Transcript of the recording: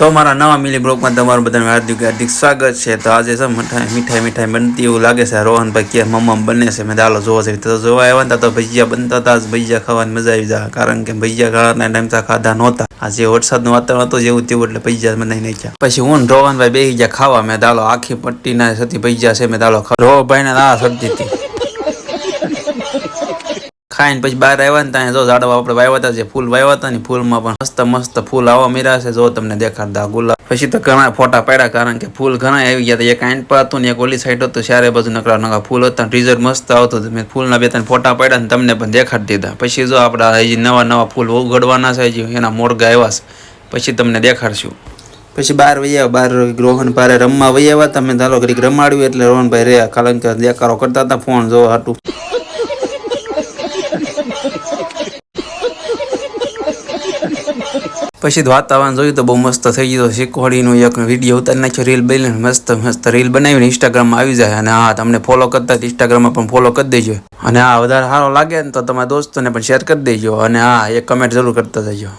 તો મારા નવા મિલી બ્લોગમાં તમારું બધાનું હાર્દિક હાર્દિક સ્વાગત છે। તો આજે છે મીઠાઈ બનતી એવું લાગે છે। રોહનભાઈ કે મમ્મા બને છે, મેં દાલો જોવો છે તો જોવા આવ્યા હતા તો ભજીયા બનતા હતા। ભજીયા ખાવાની મજા આવી જાય, કારણ કે ભજીયા ખાવાના ટાઈમ ખાધા નહોતા। આજે વરસાદનું વાતાવરણ હતું જેવું તેવું, એટલે ભજીયા બનાવી નાખ્યા। પછી હું રોહનભાઈ બેસી ગયા ખાવા। મેં દાલો આખી પટ્ટીના સતી ભજીયા છે, મેં દાલો રોહનભાઈને આ સડતી હતી ખાઈને પછી બહાર આવ્યા ને ત્યાં જો ઝાડવા આપણે વાવ્યા હતા, જે ફૂલ વાવ્યા હતા ને ફૂલમાં પણ મસ્ત મસ્ત ફૂલ આવવા મળ્યા છે। જો તમને દેખાડતા ગુલાબ પછી તો ઘણા ફોટા પાડ્યા, કારણ કે ફૂલ ઘણા આવી ગયા હતા। એક આઈન પર હતું ને એક ઓલી સાઈડ હતું, ચારે બાજુ નકરા ફૂલ હતા, રિઝલ્ટ મસ્ત આવતું હતું। મેં ફૂલના 2-3 ફોટા પાડ્યા ને તમને પણ દેખાડી દીધા। પછી જો આપણા હજી નવા ફૂલ ઉગડવાના છે, હજી એના મોરગા આવ્યા છે, પછી તમને દેખાડશું। પછી બહાર વૈયા, બહાર રોહન ભારે રમવા વૈયા આવ્યા, તમે ધારો ઘડીક રમાડ્યું એટલે રોહનભાઈ રહ્યા, કારણ કે દેખાડો કરતા હતા ફોન જો હાટું। પછી વાતાવરણ જોયું તો બહુ મસ્ત થઈ ગયું। શીખવાડીનું એક વિડીયો ઉતારી નાખ્યો, રીલ બની મસ્ત રીલ બનાવીને ઇન્સ્ટાગ્રામમાં આવી જાય। અને હા, તમને ફોલો કરતા ઇન્સ્ટાગ્રામમાં પણ ફોલો કરી દેજો। અને હા, વધારે સારો લાગે ને તો તમારા દોસ્તોને પણ શેર કરી દેજો। અને હા, એક કમેન્ટ જરૂર કરતા જજો।